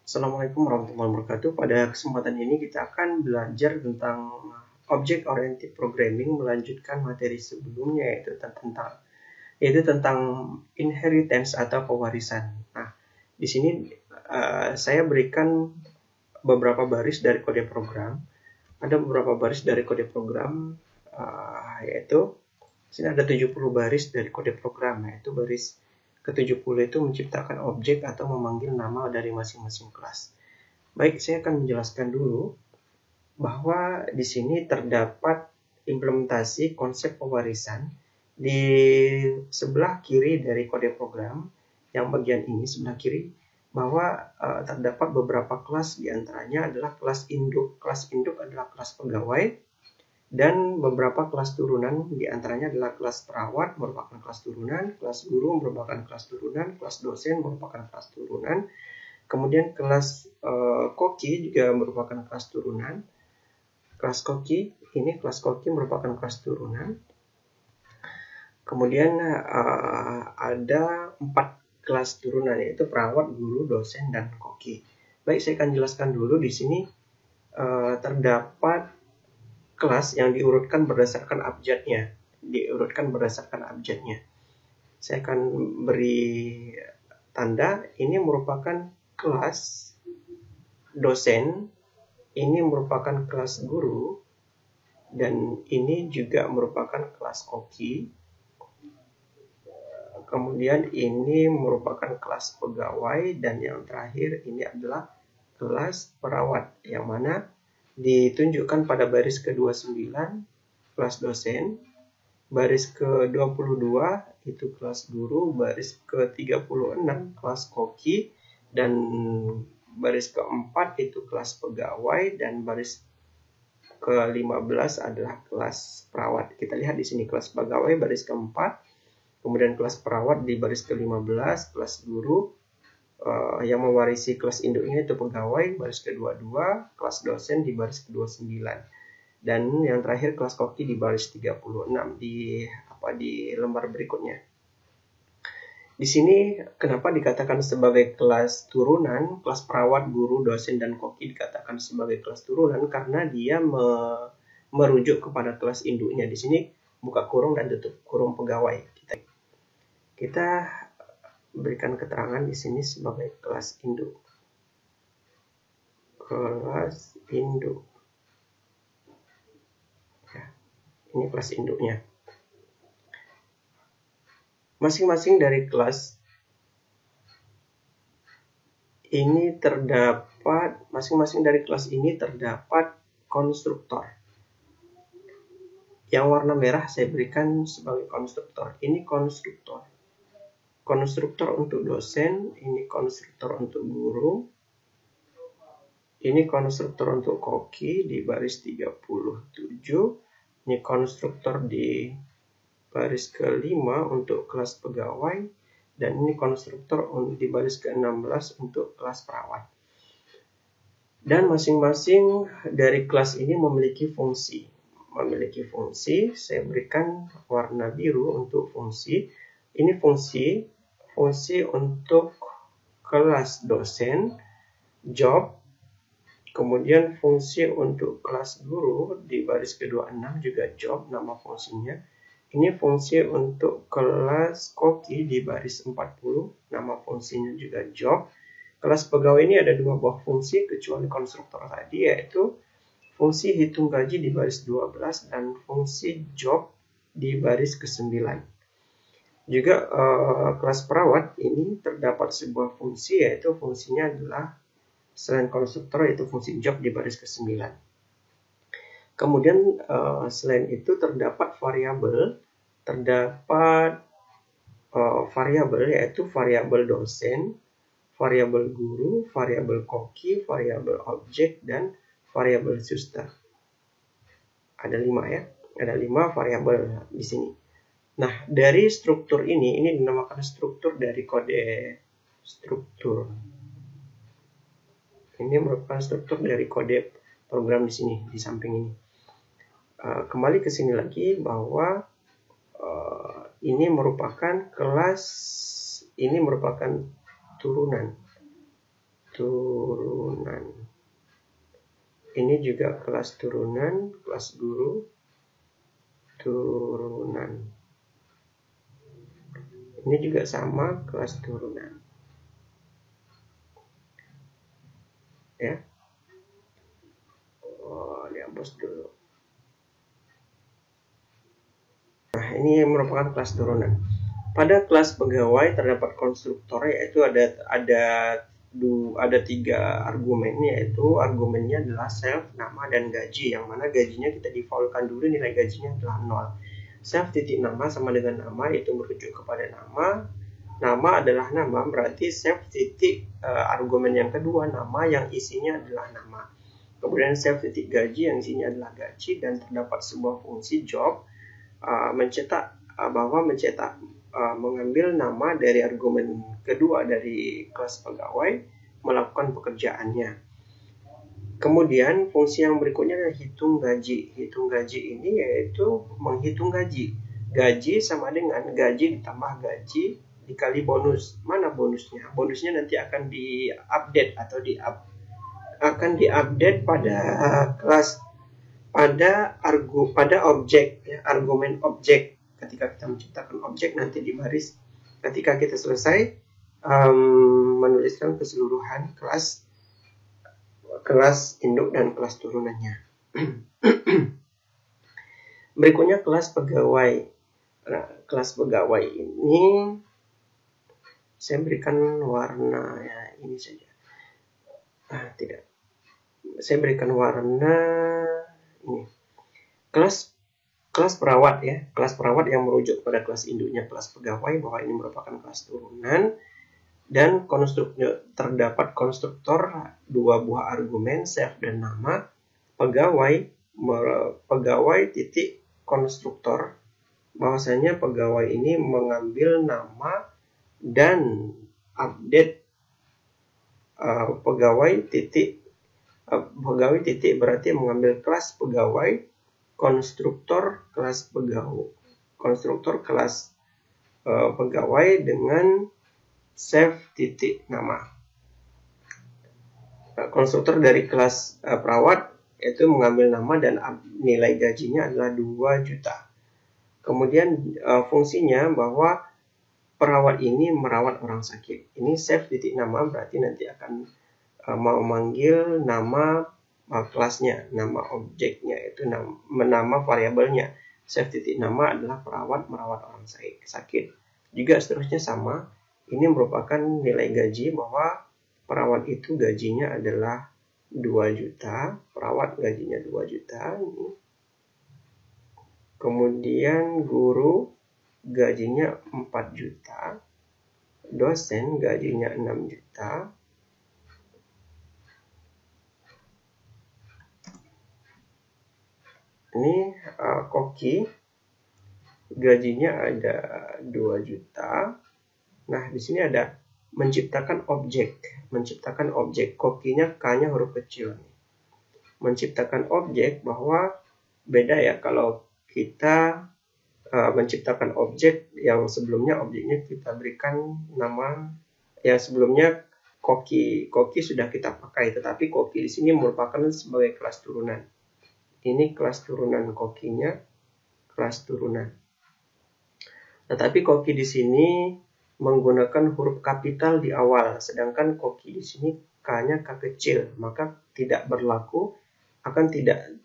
Assalamualaikum warahmatullahi wabarakatuh. Pada kesempatan ini kita akan belajar tentang Object Oriented Programming, melanjutkan materi sebelumnya yaitu tentang inheritance atau pewarisan. Nah, di sini saya berikan beberapa baris dari kode program. Ada beberapa baris dari kode program, yaitu sini ada 70 baris dari kode program, yaitu baris ke-70 itu menciptakan objek atau memanggil nama dari masing-masing kelas. Baik, saya akan menjelaskan dulu bahwa di sini terdapat implementasi konsep pewarisan di sebelah kiri dari kode program. Yang bagian ini sebelah kiri, bahwa terdapat beberapa kelas, diantaranya adalah kelas induk. Kelas induk adalah kelas pegawai, dan beberapa kelas turunan, diantaranya adalah kelas perawat merupakan kelas turunan, kelas guru merupakan kelas turunan, kelas dosen merupakan kelas turunan, kemudian kelas koki juga merupakan kelas turunan. Kelas koki merupakan kelas turunan. Kemudian ada 4 kelas turunan, yaitu perawat, guru, dosen, dan koki. Baik, saya akan jelaskan dulu. Di sini terdapat kelas yang diurutkan berdasarkan abjadnya. Saya akan beri tanda. Ini merupakan kelas dosen, ini merupakan kelas guru, dan ini juga merupakan kelas koki. Kemudian ini merupakan kelas pegawai, dan yang terakhir ini adalah kelas perawat, yang mana ditunjukkan pada baris ke-29 kelas dosen, baris ke-22 itu kelas guru, baris ke-36 kelas koki, dan baris ke-4 itu kelas pegawai, dan baris ke-15 adalah kelas perawat. Kita lihat di sini kelas pegawai baris ke-4, kemudian kelas perawat di baris ke-15, kelas guru yang mewarisi kelas induknya itu pegawai baris ke-22, kelas dosen di baris ke-29, dan yang terakhir kelas koki di baris 36 di lembar berikutnya. Di sini kenapa dikatakan sebagai kelas turunan? Kelas perawat, guru, dosen, dan koki dikatakan sebagai kelas turunan karena dia merujuk kepada kelas induknya. Di sini buka kurung dan tutup kurung pegawai. Kita berikan keterangan di sini sebagai kelas induk. Kelas induk. Ya, ini kelas induknya. Masing-masing dari kelas ini terdapat konstruktor. Yang warna merah saya berikan sebagai konstruktor. Ini konstruktor. Konstruktor untuk dosen, ini konstruktor untuk guru, ini konstruktor untuk koki di baris 37, ini konstruktor di baris ke-5 untuk kelas pegawai, dan ini konstruktor di baris ke-16 untuk kelas perawat. Dan masing-masing dari kelas ini memiliki fungsi. Saya berikan warna biru untuk fungsi. Ini fungsi untuk kelas dosen, job, kemudian fungsi untuk kelas guru di baris ke-26 juga job, nama fungsinya. Ini fungsi untuk kelas koki di baris 40, nama fungsinya juga job. Kelas pegawai ini ada 2 buah fungsi kecuali konstruktor tadi, yaitu fungsi hitung gaji di baris 12 dan fungsi job di baris ke-9. Juga kelas perawat ini terdapat sebuah fungsi, yaitu fungsinya adalah selain konstruktor yaitu fungsi job di baris ke-9. Kemudian selain itu terdapat variabel yaitu variabel dosen, variabel guru, variabel koki, variabel objek, dan variabel suster. Ada 5 ya. Ada 5 variabel di sini. Nah, dari struktur ini dinamakan struktur dari kode struktur. Ini merupakan struktur dari kode program di sini, di samping ini. Kembali ke sini lagi bahwa ini merupakan kelas, ini merupakan turunan. turunan. Ini juga kelas turunan, kelas guru turunan. Ini juga sama, kelas turunan. Ya. Oh, dihapus dulu. Nah, ini merupakan kelas turunan. Pada kelas pegawai terdapat konstruktor, yaitu ada 3 argumen, yaitu argumennya adalah self, nama, dan gaji, yang mana gajinya kita defaultkan dulu, nilai gajinya adalah 0. Self titik nama sama dengan nama, itu merujuk kepada nama. Nama adalah nama, berarti self titik argumen yang kedua nama yang isinya adalah nama. Kemudian self titik gaji yang isinya adalah gaji, dan terdapat sebuah fungsi job mengambil nama dari argumen kedua dari kelas pegawai, melakukan pekerjaannya. Kemudian fungsi yang berikutnya adalah hitung gaji. Hitung gaji ini yaitu menghitung gaji. Gaji sama dengan gaji ditambah gaji dikali bonus. Mana bonusnya? Bonusnya nanti akan diupdate atau akan diupdate pada kelas pada objek, ya, argumen objek. Ketika kita menciptakan objek, nanti di baris ketika kita selesai menuliskan keseluruhan kelas induk dan kelas turunannya. Berikutnya kelas pegawai. Nah, kelas pegawai ini saya berikan warna, ya, ini saja. Tidak, saya berikan warna ini. Kelas perawat, ya. Kelas perawat yang merujuk pada kelas induknya kelas pegawai, bahwa ini merupakan kelas turunan, dan terdapat konstruktor 2 buah argumen, self dan nama. Pegawai titik konstruktor, bahwasanya pegawai ini mengambil nama dan update pegawai titik berarti mengambil kelas pegawai, konstruktor kelas pegawai dengan self titik nama. Konstruktor dari kelas perawat yaitu mengambil nama dan nilai gajinya adalah 2 juta. Kemudian fungsinya bahwa perawat ini merawat orang sakit. Ini self titik nama, berarti nanti akan memanggil nama kelasnya, nama objeknya, itu nama variabelnya. Self titik nama adalah perawat merawat orang sakit. Juga seterusnya sama. Ini merupakan nilai gaji, bahwa perawat itu gajinya adalah 2 juta. Perawat gajinya 2 juta. Ini. Kemudian guru gajinya 4 juta. Dosen gajinya 6 juta. Ini koki gajinya ada 2 juta. Nah, di sini ada menciptakan objek. Kokinya K-nya huruf kecil. Menciptakan objek, bahwa beda ya kalau kita menciptakan objek yang sebelumnya objeknya kita berikan nama, ya sebelumnya koki sudah kita pakai, tetapi koki di sini merupakan sebagai kelas turunan. Ini kelas turunan kokinya, kelas turunan. Tetapi koki di sini menggunakan huruf kapital di awal, sedangkan koki di sini K-nya K kecil, maka tidak berlaku, akan tidak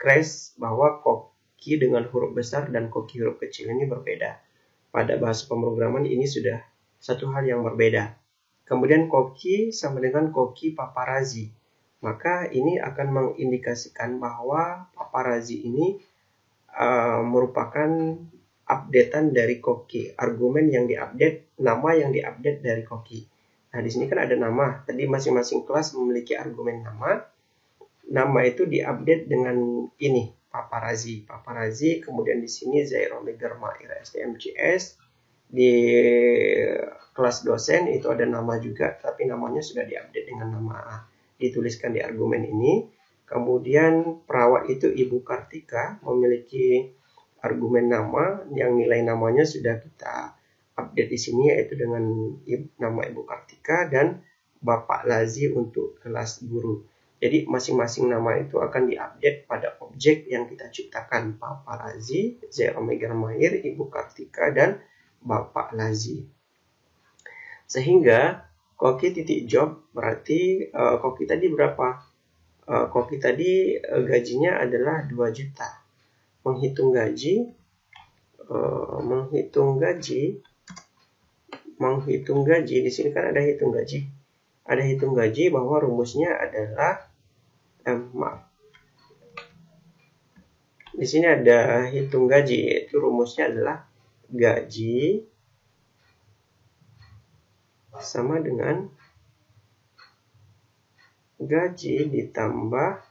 crash bahwa koki dengan huruf besar dan koki huruf kecil ini berbeda. Pada bahasa pemrograman ini sudah satu hal yang berbeda. Kemudian koki sama dengan koki paparazzi. Maka ini akan mengindikasikan bahwa paparazzi ini merupakan updatean dari koki, argumen yang diupdate, nama yang diupdate dari koki. Nah, di sini kan ada nama. Tadi masing-masing kelas memiliki argumen nama. Nama itu diupdate dengan ini, paparazzi. Kemudian di sini Zairo Megerma STMCS. Di kelas dosen itu ada nama juga, tapi namanya sudah diupdate dengan nama A. Dituliskan di argumen ini. Kemudian perawat itu Ibu Kartika memiliki argumen nama yang nilai namanya sudah kita update di sini, yaitu dengan nama Ibu Kartika, dan Bapak Lazi untuk kelas guru. Jadi masing-masing nama itu akan diupdate pada objek yang kita ciptakan. Bapak Lazi, Zaira Megarmair, Ibu Kartika, dan Bapak Lazi. Sehingga Koki titik job berarti Koki tadi berapa? Koki tadi gajinya adalah 2 juta. Menghitung gaji di sini kan ada hitung gaji. Ada hitung gaji bahwa rumusnya adalah di sini ada hitung gaji, yaitu rumusnya adalah gaji sama dengan gaji ditambah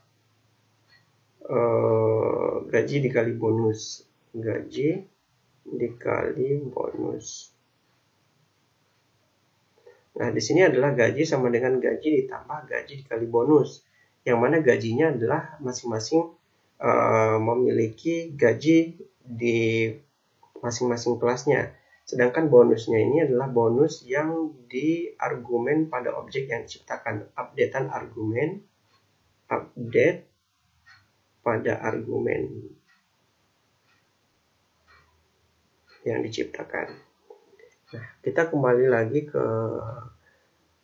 gaji dikali bonus. Gaji dikali bonus. Nah, di sini adalah gaji sama dengan gaji ditambah gaji dikali bonus. Yang mana gajinya adalah masing-masing memiliki gaji di masing-masing kelasnya. Sedangkan bonusnya ini adalah bonus yang diargumen pada objek yang diciptakan. Updatean argumen, update pada argumen yang diciptakan. Nah, kita kembali lagi ke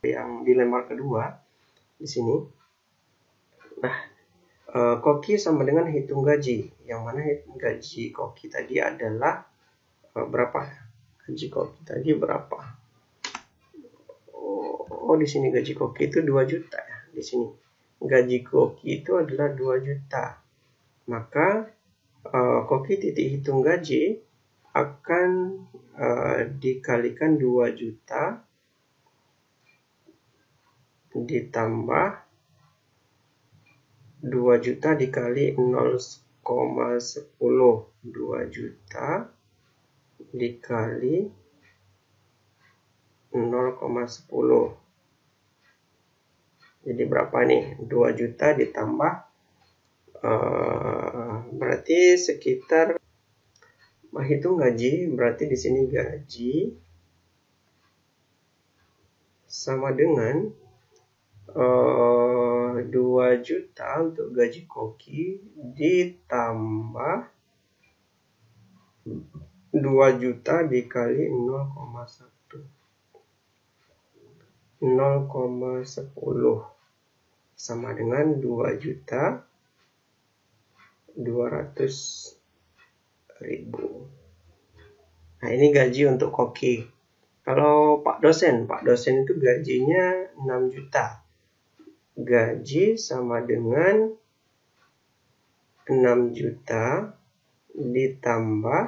yang di lembar kedua di sini. Nah, Koki sama dengan hitung gaji. Yang mana gaji Koki tadi adalah berapa? Gaji Koki tadi berapa? Oh, di sini gaji Koki itu 2 juta ya. Di sini gaji Koki itu adalah 2 juta. Maka Koki titik hitung gaji akan dikalikan 2 juta ditambah 2 juta dikali 0,10. 2 juta dikali 0,10. Jadi berapa nih? 2 juta ditambah berarti sekitar menghitung gaji, berarti di sini gaji sama dengan 2 juta untuk gaji Koki ditambah 2 juta dikali 0,10 sama dengan 2 juta 200.000. Nah, ini gaji untuk Koki. Kalau Pak dosen itu gajinya 6 juta. Gaji sama dengan 6 juta ditambah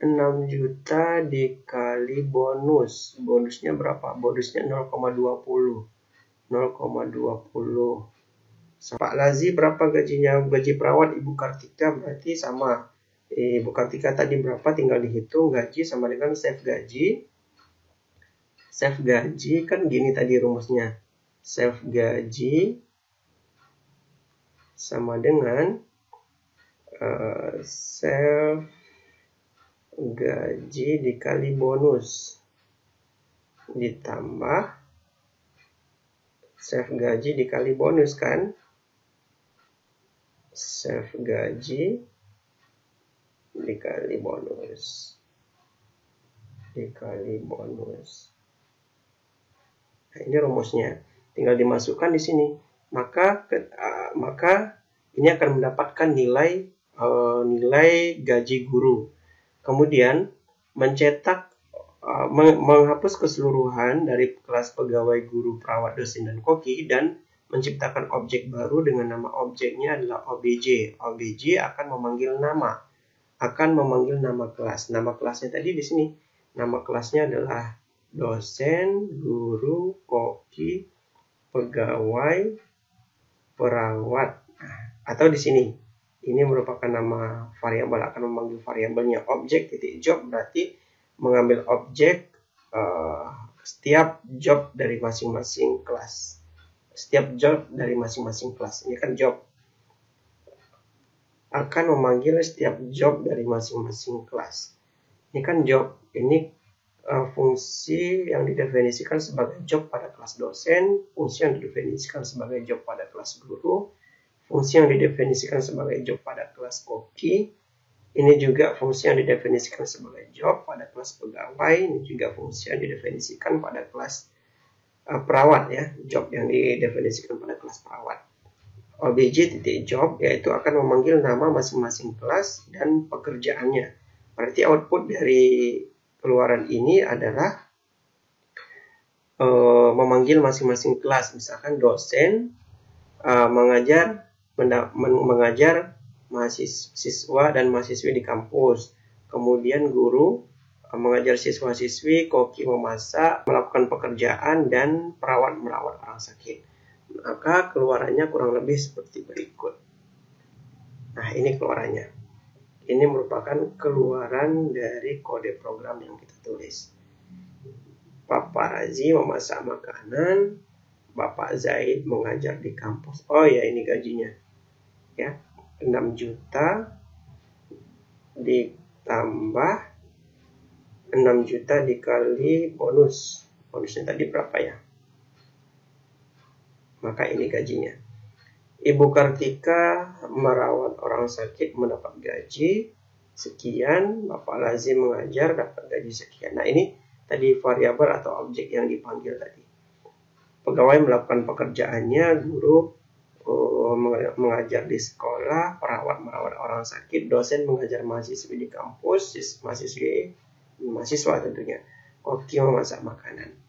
6 juta dikali bonus. Bonusnya berapa? Bonusnya 0,20. Pak Lazi berapa gajinya? Gaji perawat Ibu Kartika berarti sama. Ibu Kartika tadi berapa? Tinggal dihitung. Gaji sama dengan save gaji. Save gaji kan gini tadi rumusnya. Save gaji sama dengan save gaji dikali bonus ditambah save gaji dikali bonus kan. Save gaji dikali bonus. Nah, ini rumusnya. Tinggal dimasukkan di sini. Maka ini akan mendapatkan nilai gaji guru. Kemudian menghapus keseluruhan dari kelas pegawai, guru, perawat, dosen, dan Koki dan menciptakan objek baru dengan nama objeknya adalah OBJ. OBJ akan memanggil nama kelas. Nama kelasnya tadi di sini. Nama kelasnya adalah dosen, guru, Koki, pegawai, perawat. Atau di sini. Ini merupakan nama variabel, akan memanggil variabelnya objek titik job, berarti mengambil objek setiap job dari masing-masing kelas. Ini kan job. Akan memanggil setiap job dari masing-masing kelas. Ini kan job. Ini fungsi yang didefinisikan sebagai job pada kelas dosen, fungsi yang didefinisikan sebagai job pada kelas guru, fungsi yang didefinisikan sebagai job pada kelas koki, ini juga fungsi yang didefinisikan sebagai job pada kelas pegawai, ini juga fungsi yang didefinisikan pada kelas perawat ya, job yang didefinisikan pada kelas perawat. OBJ.job yaitu akan memanggil nama masing-masing kelas dan pekerjaannya. Berarti output dari keluaran ini adalah memanggil masing-masing kelas. Misalkan dosen mengajar mahasiswa dan mahasiswi di kampus. Kemudian guru mengajar siswa-siswi, koki memasak, melakukan pekerjaan, dan perawat merawat orang sakit. Maka keluarannya kurang lebih seperti berikut. Nah, ini keluarannya. Ini merupakan keluaran dari kode program yang kita tulis. Bapak Razi memasak makanan, Bapak Zaid mengajar di kampus. Oh ya, ini gajinya. Ya, 6 juta ditambah 6 juta dikali bonus. Bonusnya tadi berapa ya? Maka ini gajinya. Ibu Kartika merawat orang sakit mendapat gaji sekian, Bapak Lazim mengajar dapat gaji sekian. Nah, ini tadi variabel atau objek yang dipanggil tadi. Pegawai melakukan pekerjaannya, guru mengajar di sekolah, perawat merawat orang sakit, dosen mengajar mahasiswi di kampus, mahasiswa tentunya, koki memasak makanan.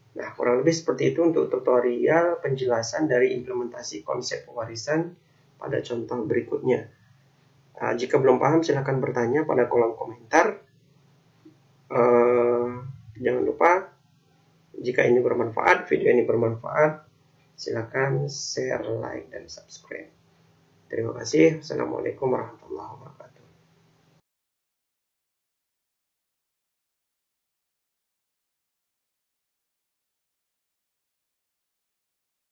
Nah, kurang lebih seperti itu untuk tutorial penjelasan dari implementasi konsep pewarisan pada contoh berikutnya. Jika belum paham, silakan bertanya pada kolom komentar. Jangan lupa, jika ini bermanfaat, video ini bermanfaat, silakan share, like, dan subscribe. Terima kasih. Assalamualaikum warahmatullahi wabarakatuh.